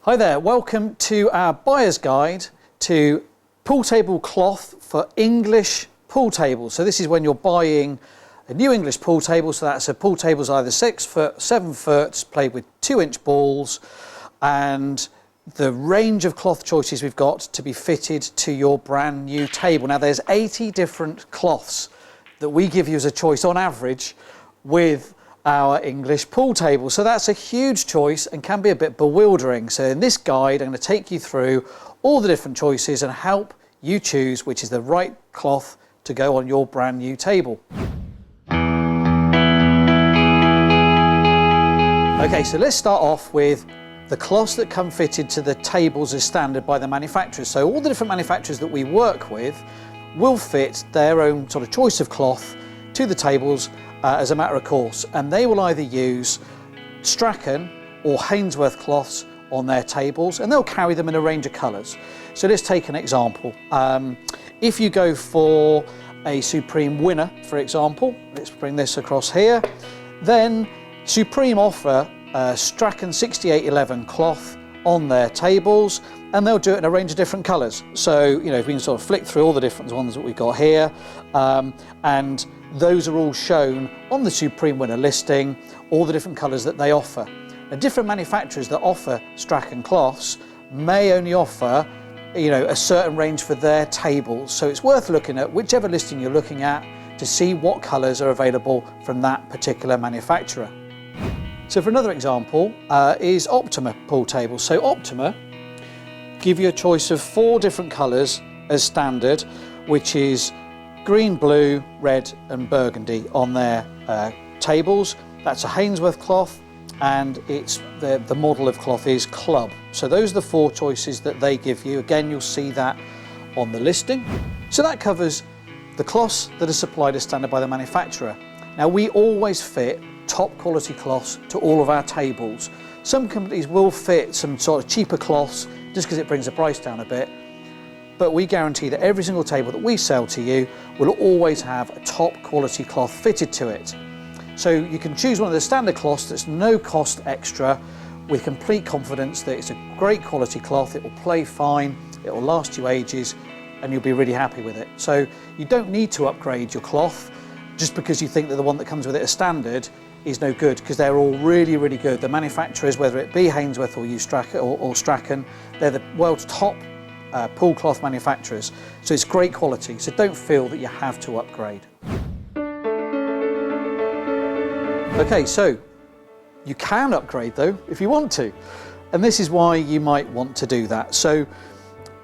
Hi there, welcome to our buyer's guide to pool table cloth for English pool tables. So this is when you're buying a new English pool table, so that's a pool table's either 6 foot, 7 foot, played with 2-inch balls, and the range of cloth choices we've got to be fitted to your brand new table. Now there's 80 different cloths that we give you as a choice on average with our English pool table. So that's a huge choice and can be a bit bewildering. So in this guide, I'm going to take you through all the different choices and help you choose which is the right cloth to go on your brand new table. Okay, so let's start off with the cloths that come fitted to the tables as standard by the manufacturers. So all the different manufacturers that we work with will fit their own sort of choice of cloth to the tables as a matter of course, and they will either use Strachan or Hainsworth cloths on their tables, and they'll carry them in a range of colours. So let's take an example. If you go for a Supreme winner, for example, let's bring this across here, then Supreme offer Strachan 6811 cloth on their tables, and they'll do it in a range of different colours. So, you know, if we can sort of flick through all the different ones that we've got here, and those are all shown on the Supreme winner listing, all the different colours that they offer. Now, different manufacturers that offer Strachan cloths may only offer, you know, a certain range for their tables. So it's worth looking at whichever listing you're looking at to see what colours are available from that particular manufacturer. So for another example is Optima pool tables. So Optima give you a choice of 4 different colours as standard, which is green, blue, red and burgundy on their tables. That's a Hainsworth cloth, and it's the model of cloth is Club. So those are the 4 choices that they give you. Again, you'll see that on the listing. So that covers the cloths that are supplied as standard by the manufacturer. Now we always fit top quality cloths to all of our tables. Some companies will fit some sort of cheaper cloths just because it brings the price down a bit, but we guarantee that every single table that we sell to you will always have a top quality cloth fitted to it. So you can choose one of the standard cloths that's no cost extra, with complete confidence that it's a great quality cloth, it will play fine, it will last you ages, and you'll be really happy with it. So you don't need to upgrade your cloth just because you think that the one that comes with it as standard is no good, because they're all really, really good. The manufacturers, whether it be Hainsworth or Strachan, they're the world's top pool cloth manufacturers, so it's great quality, so don't feel that you have to upgrade. Okay, so you can upgrade though if you want to, and this is why you might want to do that. So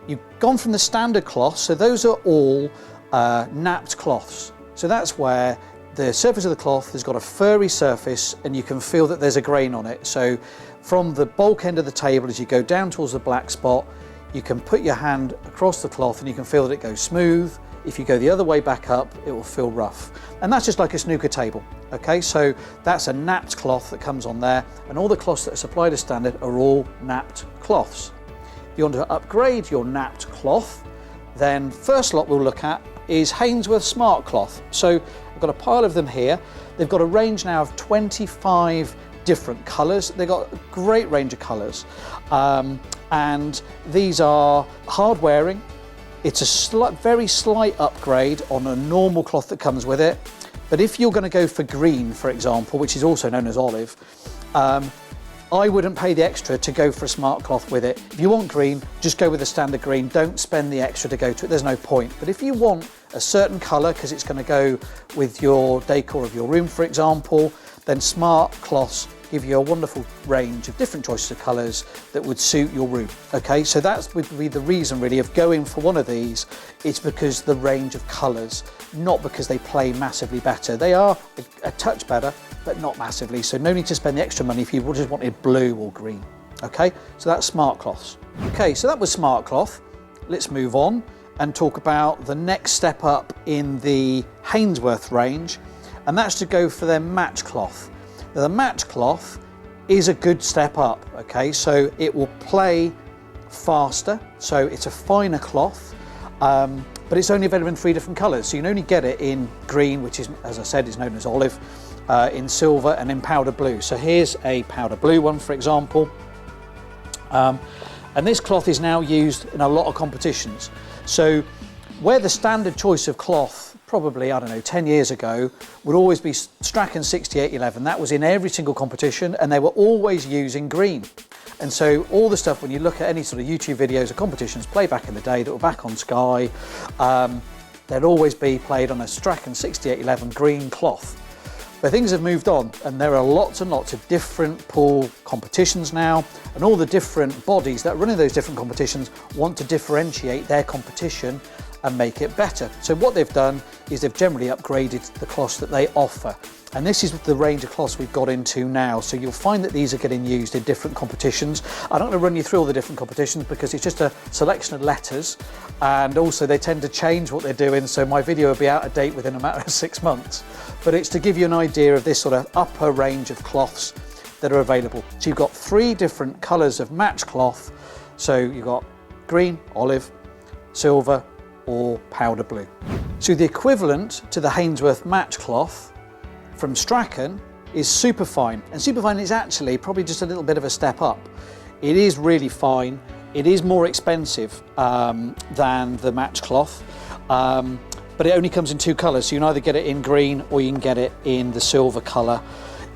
you've gone from the standard cloth, so those are all napped cloths, so that's where the surface of the cloth has got a furry surface and you can feel that there's a grain on it. So from the bulk end of the table, as you go down towards the black spot, you can put your hand across the cloth and you can feel that it goes smooth. If you go the other way back up, it will feel rough. And that's just like a snooker table. Okay, so that's a napped cloth that comes on there, and all the cloths that are supplied as standard are all napped cloths. If you want to upgrade your napped cloth, then first lot we'll look at is Hainsworth Smart Cloth. So I've got a pile of them here. They've got a range now of 25 different colours. They've got a great range of colours. And these are hard wearing. It's a very slight upgrade on a normal cloth that comes with it. But if you're going to go for green, for example, which is also known as olive, I wouldn't pay the extra to go for a smart cloth with it. If you want green, just go with the standard green. Don't spend the extra to go to it. There's no point. But if you want a certain colour, because it's going to go with your decor of your room, for example, then smart cloths give you a wonderful range of different choices of colours that would suit your room. Okay, so that would be the reason really of going for one of these. It's because the range of colours, not because they play massively better. They are a touch better, but not massively. So no need to spend the extra money if you just wanted blue or green. Okay, so that's smart cloths. Okay, so that was smart cloth. Let's move on and talk about the next step up in the Hainsworth range, and that's to go for their match cloth. Now, the match cloth is a good step up, okay, so it will play faster, so it's a finer cloth, but it's only available in 3 different colours, so you can only get it in green, which is, as I said, is known as olive, in silver, and in powder blue. So here's a powder blue one, for example. And this cloth is now used in a lot of competitions. So where the standard choice of cloth, probably, I don't know, 10 years ago, would always be Strachan 6811. That was in every single competition, and they were always using green. And so all the stuff, when you look at any sort of YouTube videos of competitions played back in the day that were back on Sky, they'd always be played on a Strachan 6811 green cloth. But things have moved on, and there are lots and lots of different pool competitions now, and all the different bodies that run in those different competitions want to differentiate their competition and make it better. So what they've done is they've generally upgraded the cloths that they offer. And this is the range of cloths we've got into now. So you'll find that these are getting used in different competitions. I'm not going to run you through all the different competitions because it's just a selection of letters, and also they tend to change what they're doing, so my video will be out of date within a matter of 6 months. But it's to give you an idea of this sort of upper range of cloths that are available. So you've got 3 different colours of match cloth. So you've got green, olive, silver or powder blue. So the equivalent to the Hainsworth match cloth from Strachan is Superfine, and Superfine is actually probably just a little bit of a step up. It is really fine. It is more expensive than the match cloth, but it only comes in 2 colours, so you can either get it in green or you can get it in the silver colour.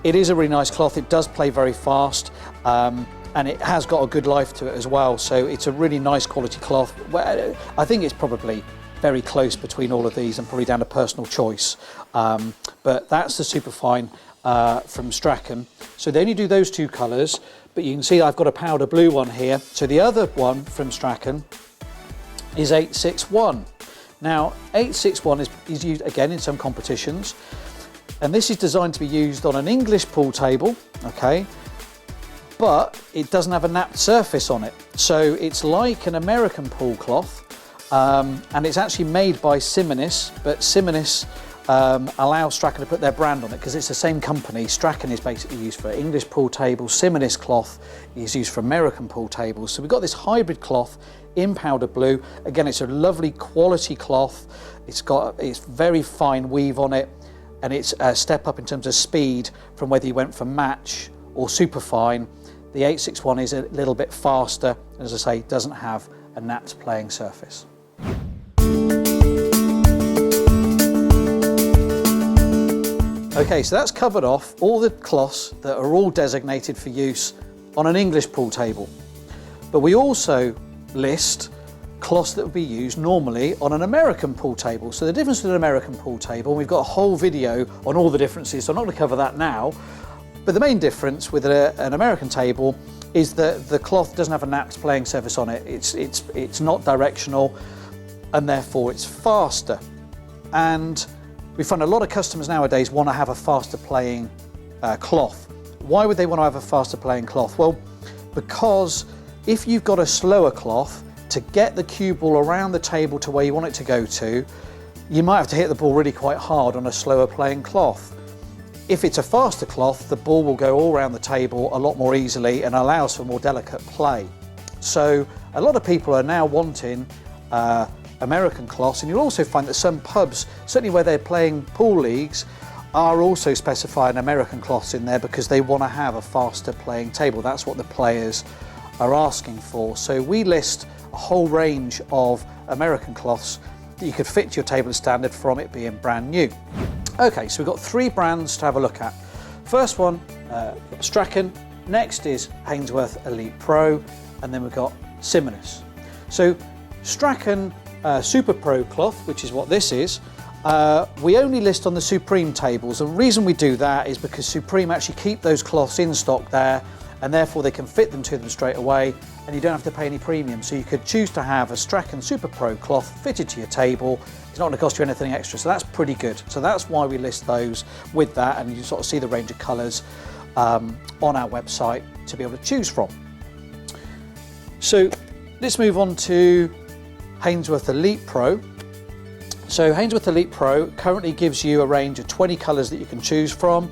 It is a really nice cloth. It does play very fast, and it has got a good life to it as well, so it's a really nice quality cloth. I think it's probably very close between all of these and probably down to personal choice. But that's the Superfine from Strachan. So they only do those 2 colours, but you can see I've got a powder blue one here. So the other one from Strachan is 861. Now 861 is used again in some competitions, and this is designed to be used on an English pool table, okay? But it doesn't have a napped surface on it. So it's like an American pool cloth, and it's actually made by Simonis, but Simonis allows Strachan to put their brand on it because it's the same company. Strachan is basically used for English pool tables. Simonis cloth is used for American pool tables. So we've got this hybrid cloth in powder blue. Again, it's a lovely quality cloth. It's very fine weave on it, and it's a step up in terms of speed from whether you went for match or Superfine. The 861 is a little bit faster, and as I say, doesn't have a napped playing surface. Okay, so that's covered off all the cloths that are all designated for use on an English pool table. But we also list cloths that would be used normally on an American pool table. So the difference with an American pool table, we've got a whole video on all the differences, so I'm not going to cover that now. But the main difference with an American table is that the cloth doesn't have a napped playing surface on it. It's not directional, and therefore it's faster. And we find a lot of customers nowadays want to have a faster playing cloth. Why would they want to have a faster playing cloth? Well, because if you've got a slower cloth, to get the cue ball around the table to where you want it to go to, you might have to hit the ball really quite hard on a slower playing cloth. If it's a faster cloth, the ball will go all around the table a lot more easily and allows for more delicate play. So a lot of people are now wanting American cloths, and you'll also find that some pubs, certainly where they're playing pool leagues, are also specifying American cloths in there because they want to have a faster playing table. That's what the players are asking for. So we list a whole range of American cloths that you could fit to your table standard from it being brand new. Okay, so we've got 3 brands to have a look at. First one, Strachan. Next is Hainsworth Elite Pro, and then we've got Simonis. So Strachan Super Pro cloth, which is what this is, we only list on the Supreme tables. The reason we do that is because Supreme actually keep those cloths in stock there, and therefore they can fit them to them straight away, and you don't have to pay any premium. So you could choose to have a Strachan Super Pro cloth fitted to your table. It's not going to cost you anything extra, so that's pretty good. So that's why we list those with that, and you sort of see the range of colours on our website to be able to choose from. So let's move on to Hainsworth Elite Pro. So Hainsworth Elite Pro currently gives you a range of 20 colours that you can choose from,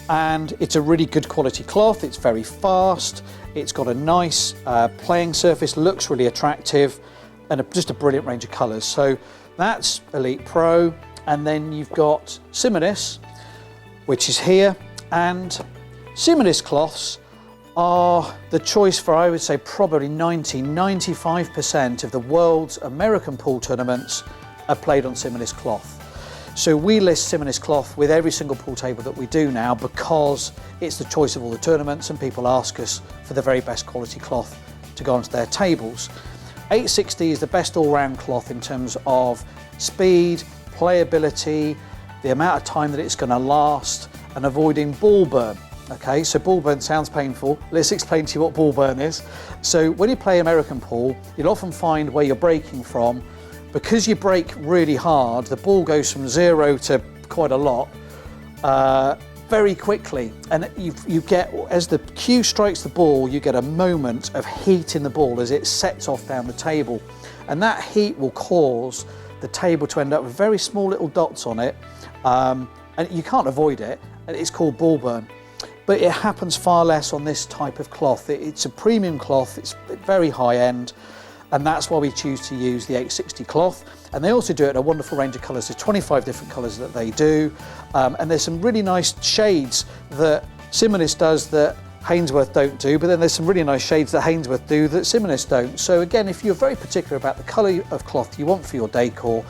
and it's a really good quality cloth. It's very fast, it's got a nice playing surface, looks really attractive, and just a brilliant range of colours. So that's Elite Pro, and then you've got Simonis, which is here, and Simonis cloths are the choice for, I would say, probably 95% of the world's American pool tournaments are played on Simonis cloth. So we list Simonis cloth with every single pool table that we do now because it's the choice of all the tournaments and people ask us for the very best quality cloth to go onto their tables. 860 is the best all-round cloth in terms of speed, playability, the amount of time that it's going to last, and avoiding ball burn. Okay, so ball burn sounds painful. Let's explain to you what ball burn is. So when you play American pool, you'll often find where you're breaking from. Because you break really hard, the ball goes from 0 to quite a lot very quickly. And you get, as the cue strikes the ball, you get a moment of heat in the ball as it sets off down the table. And that heat will cause the table to end up with very small little dots on it. And you can't avoid it. And it's called ball burn. But it happens far less on this type of cloth. It's a premium cloth, it's very high end, and that's why we choose to use the 860 cloth. And they also do it in a wonderful range of colours. There's 25 different colours that they do, and there's some really nice shades that Simonis does that Hainsworth don't do, but then there's some really nice shades that Hainsworth do that Simonis don't. So again, if you're very particular about the colour of cloth you want for your decor,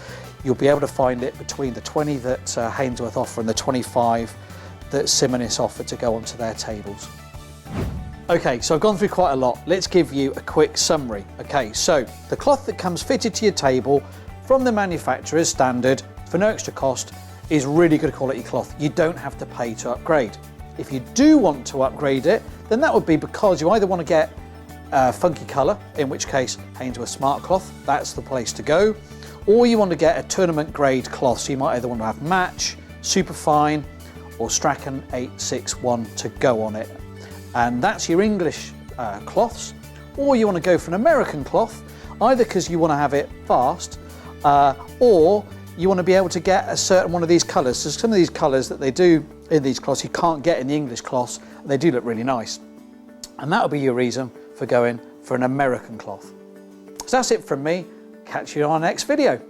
you'll be able to find it between the 20 that Hainsworth offer and the 25 that Simonis offer to go onto their tables. Okay, so I've gone through quite a lot. Let's give you a quick summary. Okay, so the cloth that comes fitted to your table from the manufacturer's standard for no extra cost is really good quality cloth. You don't have to pay to upgrade. If you do want to upgrade it, then that would be because you either want to get a funky colour, in which case Hainsworth Smart Cloth, that's the place to go, or you want to get a tournament grade cloth, so you might either want to have Match, Superfine, or Strachan 861 to go on it. And that's your English cloths, or you want to go for an American cloth, either because you want to have it fast, or you want to be able to get a certain one of these colours. So some of these colours that they do in these cloths you can't get in the English cloths, and they do look really nice. And that'll be your reason for going for an American cloth. So that's it from me. Catch you on our next video.